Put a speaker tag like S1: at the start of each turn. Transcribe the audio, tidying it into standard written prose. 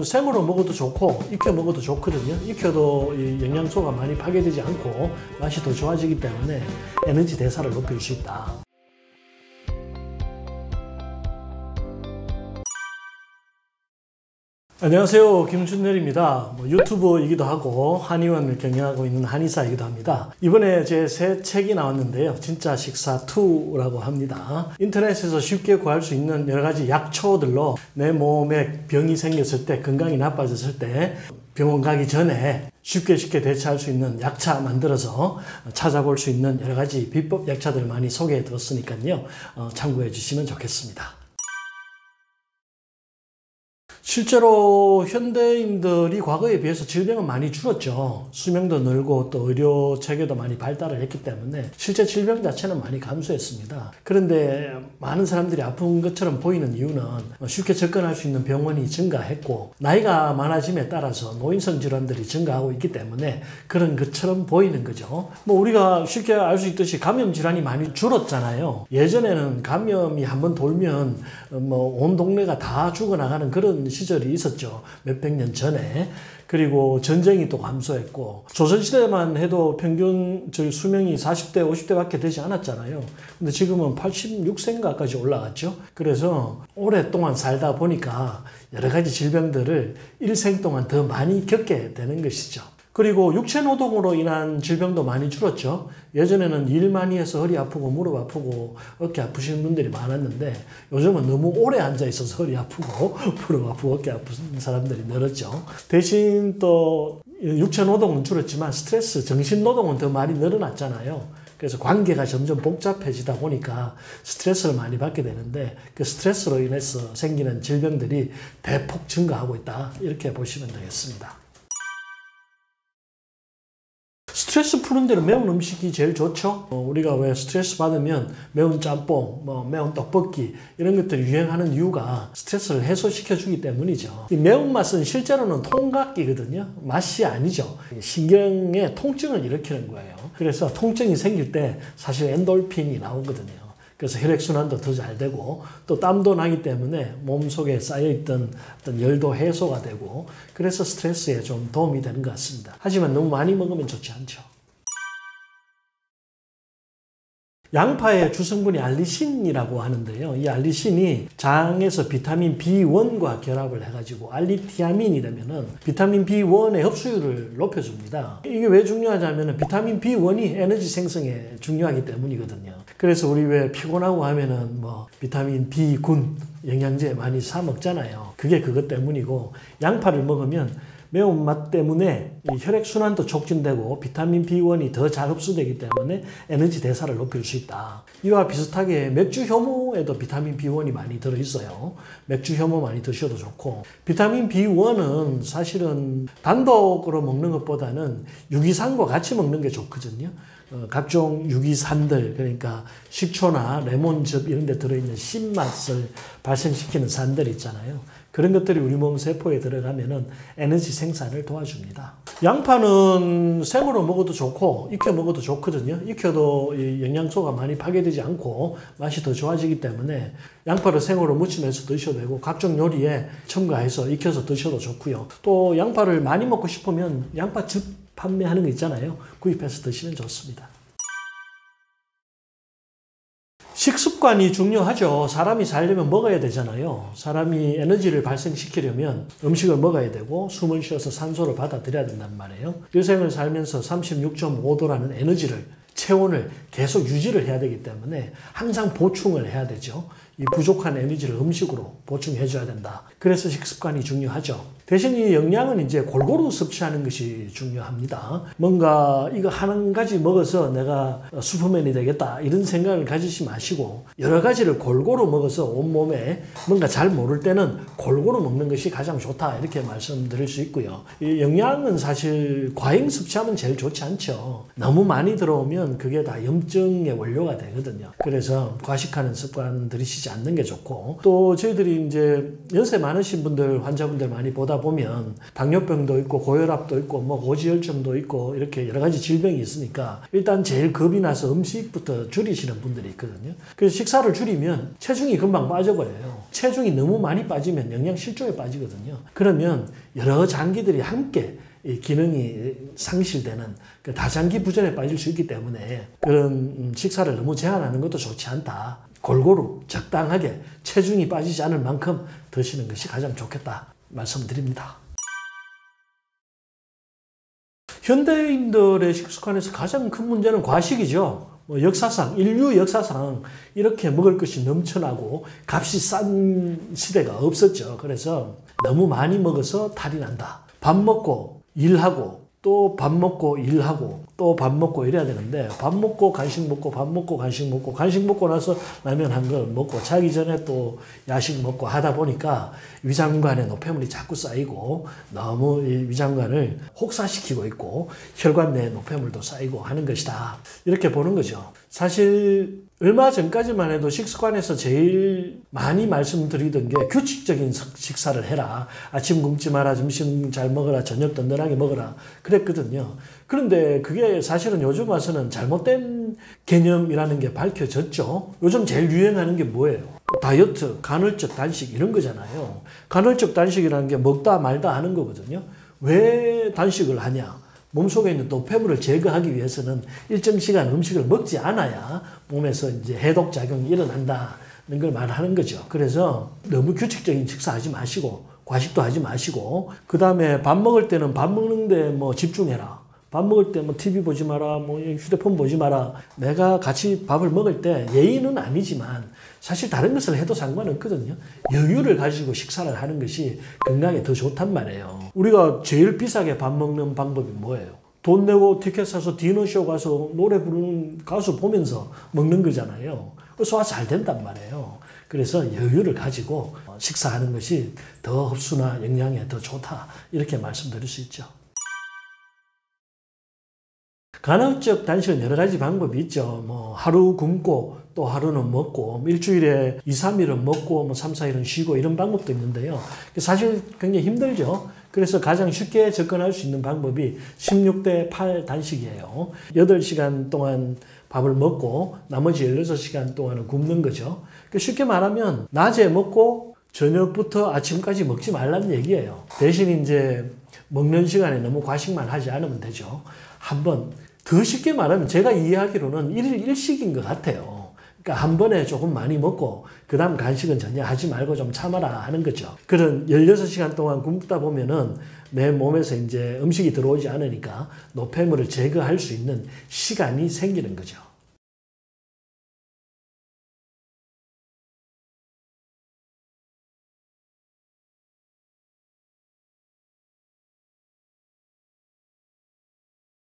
S1: 생으로 먹어도 좋고 익혀 먹어도 좋거든요. 익혀도 이 영양소가 많이 파괴되지 않고 맛이 더 좋아지기 때문에 에너지 대사를 높일 수 있다. 안녕하세요, 김준열입니다. 유튜버이기도 하고 한의원을 경영하고 있는 한의사이기도 합니다. 이번에 제 새 책이 나왔는데요. 진짜 식사 2라고 합니다. 인터넷에서 쉽게 구할 수 있는 여러 가지 약초들로 내 몸에 병이 생겼을 때, 건강이 나빠졌을 때 병원 가기 전에 쉽게 대처할 수 있는 약차 만들어서 찾아볼 수 있는 여러 가지 비법 약차들 많이 소개해 드렸으니까요. 참고해 주시면 좋겠습니다. 실제로 현대인들이 과거에 비해서 질병은 많이 줄었죠. 수명도 늘고 또 의료 체계도 많이 발달을 했기 때문에 실제 질병 자체는 많이 감소했습니다. 그런데 많은 사람들이 아픈 것처럼 보이는 이유는 쉽게 접근할 수 있는 병원이 증가했고 나이가 많아짐에 따라서 노인성 질환들이 증가하고 있기 때문에 그런 것처럼 보이는 거죠. 우리가 쉽게 알 수 있듯이 감염 질환이 많이 줄었잖아요. 예전에는 감염이 한번 돌면 온 동네가 다 죽어나가는 그런 시절이 있었죠. 몇백 년 전에. 그리고 전쟁이 또 감소했고 조선시대만 해도 평균 수명이 40대, 50대밖에 되지 않았잖아요. 근데 지금은 86세인가까지 올라갔죠. 그래서 오랫동안 살다 보니까 여러 가지 질병들을 일생 동안 더 많이 겪게 되는 것이죠. 그리고 육체노동으로 인한 질병도 많이 줄었죠. 예전에는 일 많이 해서 허리 아프고 무릎 아프고 어깨 아프시는 분들이 많았는데 요즘은 너무 오래 앉아 있어서 허리 아프고 무릎 아프고 어깨 아픈 사람들이 늘었죠. 대신 또 육체노동은 줄었지만 스트레스, 정신노동은 더 많이 늘어났잖아요. 그래서 관계가 점점 복잡해지다 보니까 스트레스를 많이 받게 되는데 그 스트레스로 인해서 생기는 질병들이 대폭 증가하고 있다. 이렇게 보시면 되겠습니다. 스트레스 푸는 데는 매운 음식이 제일 좋죠. 우리가 왜 스트레스 받으면 매운 짬뽕, 매운 떡볶이 이런 것들이 유행하는 이유가 스트레스를 해소시켜 주기 때문이죠. 이 매운맛은 실제로는 통각이거든요. 맛이 아니죠. 신경의 통증을 일으키는 거예요. 그래서 통증이 생길 때 사실 엔돌핀이 나오거든요. 그래서 혈액순환도 더 잘 되고 또 땀도 나기 때문에 몸속에 쌓여있던 어떤 열도 해소가 되고 그래서 스트레스에 좀 도움이 되는 것 같습니다. 하지만 너무 많이 먹으면 좋지 않죠. 양파의 주성분이 알리신이라고 하는데요. 이 알리신이 장에서 비타민 B1과 결합을 해가지고 알리티아민이 되면은 비타민 B1의 흡수율을 높여줍니다. 이게 왜 중요하냐면은 비타민 B1이 에너지 생성에 중요하기 때문이거든요. 그래서 우리 왜 피곤하고 하면은 비타민 B군 영양제 많이 사 먹잖아요. 그게 그것 때문이고 양파를 먹으면 매운맛 때문에 혈액순환도 촉진되고 비타민 B1이 더 잘 흡수되기 때문에 에너지 대사를 높일 수 있다. 이와 비슷하게 맥주 효모에도 비타민 B1이 많이 들어있어요. 맥주 효모 많이 드셔도 좋고 비타민 B1은 사실은 단독으로 먹는 것보다는 유기산과 같이 먹는 게 좋거든요. 각종 유기산들, 그러니까 식초나 레몬즙 이런 데 들어있는 신맛을 발생시키는 산들 있잖아요. 그런 것들이 우리 몸 세포에 들어가면은 에너지 생산을 도와줍니다. 양파는 생으로 먹어도 좋고 익혀 먹어도 좋거든요. 익혀도 이 영양소가 많이 파괴되지 않고 맛이 더 좋아지기 때문에 양파를 생으로 무침해서 드셔도 되고 각종 요리에 첨가해서 익혀서 드셔도 좋고요. 또 양파를 많이 먹고 싶으면 양파즙 판매하는 거 있잖아요. 구입해서 드시면 좋습니다. 식습관이 중요하죠. 사람이 살려면 먹어야 되잖아요. 사람이 에너지를 발생시키려면 음식을 먹어야 되고 숨을 쉬어서 산소를 받아들여야 된단 말이에요. 일생을 살면서 36.5도라는 에너지를, 체온을 계속 유지를 해야 되기 때문에 항상 보충을 해야 되죠. 이 부족한 에너지를 음식으로 보충해 줘야 된다. 그래서 식습관이 중요하죠. 대신 이 영양은 이제 골고루 섭취하는 것이 중요합니다. 뭔가 이거 한 가지 먹어서 내가 슈퍼맨이 되겠다 이런 생각을 가지지 마시고 여러 가지를 골고루 먹어서 온몸에 뭔가 잘 모를 때는 골고루 먹는 것이 가장 좋다 이렇게 말씀드릴 수 있고요. 이 영양은 사실 과잉 섭취하면 제일 좋지 않죠. 너무 많이 들어오면 그게 다 염증의 원료가 되거든요. 그래서 과식하는 습관 들이시지 드시지 않는 게 좋고, 또 저희들이 이제 연세 많으신 분들, 환자분들 많이 보다 보면 당뇨병도 있고 고혈압도 있고 뭐 고지혈증도 있고 이렇게 여러 가지 질병이 있으니까 일단 제일 겁이 나서 음식부터 줄이시는 분들이 있거든요. 그래서 식사를 줄이면 체중이 금방 빠져버려요. 체중이 너무 많이 빠지면 영양 실조에 빠지거든요. 그러면 여러 장기들이 함께 이 기능이 상실되는 그 다장기 부전에 빠질 수 있기 때문에 그런 식사를 너무 제한하는 것도 좋지 않다. 골고루 적당하게 체중이 빠지지 않을 만큼 드시는 것이 가장 좋겠다 말씀드립니다. 현대인들의 식습관에서 가장 큰 문제는 과식이죠. 역사상, 인류 역사상 이렇게 먹을 것이 넘쳐나고 값이 싼 시대가 없었죠. 그래서 너무 많이 먹어서 탈이 난다. 밥 먹고 일하고 또 밥 먹고 일하고 또 밥 먹고 이래야 되는데 밥 먹고 간식 먹고 밥 먹고 간식 먹고 간식 먹고 나서 라면 한 그릇 먹고 자기 전에 또 야식 먹고 하다 보니까 위장관에 노폐물이 자꾸 쌓이고 너무 이 위장관을 혹사시키고 있고 혈관 내에 노폐물도 쌓이고 하는 것이다. 이렇게 보는 거죠. 사실 얼마 전까지만 해도 식습관에서 제일 많이 말씀드리던 게 규칙적인 식사를 해라. 아침 굶지 마라. 점심 잘 먹어라. 저녁 든든하게 먹어라. 그랬거든요. 그런데 그게 사실은 요즘 와서는 잘못된 개념이라는 게 밝혀졌죠. 요즘 제일 유행하는 게 뭐예요? 다이어트, 간헐적 단식 이런 거잖아요. 간헐적 단식이라는 게 먹다 말다 하는 거거든요. 왜 단식을 하냐? 몸속에 있는 노폐물을 제거하기 위해서는 일정 시간 음식을 먹지 않아야 몸에서 이제 해독 작용이 일어난다는 걸 말하는 거죠. 그래서 너무 규칙적인 식사하지 마시고 과식도 하지 마시고 그 다음에 밥 먹을 때는 밥 먹는데 뭐 집중해라. 밥 먹을 때 뭐 TV 보지 마라, 뭐 휴대폰 보지 마라. 내가 같이 밥을 먹을 때 예의는 아니지만 사실 다른 것을 해도 상관없거든요. 여유를 가지고 식사를 하는 것이 건강에 더 좋단 말이에요. 우리가 제일 비싸게 밥 먹는 방법이 뭐예요? 돈 내고 티켓 사서 디너쇼 가서 노래 부르는 가수 보면서 먹는 거잖아요. 소화 잘 된단 말이에요. 그래서 여유를 가지고 식사하는 것이 더 흡수나 영양에 더 좋다. 이렇게 말씀드릴 수 있죠. 간헐적 단식은 여러 가지 방법이 있죠. 뭐 하루 굶고 또 하루는 먹고 일주일에 2, 3일은 먹고 뭐 3, 4일은 쉬고 이런 방법도 있는데요. 사실 굉장히 힘들죠. 그래서 가장 쉽게 접근할 수 있는 방법이 16대 8 단식이에요. 8시간 동안 밥을 먹고 나머지 16시간 동안은 굶는 거죠. 쉽게 말하면 낮에 먹고 저녁부터 아침까지 먹지 말라는 얘기예요. 대신 이제 먹는 시간에 너무 과식만 하지 않으면 되죠. 한번 더 쉽게 말하면 제가 이해하기로는 1일 1식인 것 같아요. 그러니까 한 번에 조금 많이 먹고 그 다음 간식은 전혀 하지 말고 좀 참아라 하는 거죠. 그런 16시간 동안 굶다 보면은 내 몸에서 이제 음식이 들어오지 않으니까 노폐물을 제거할 수 있는 시간이 생기는 거죠.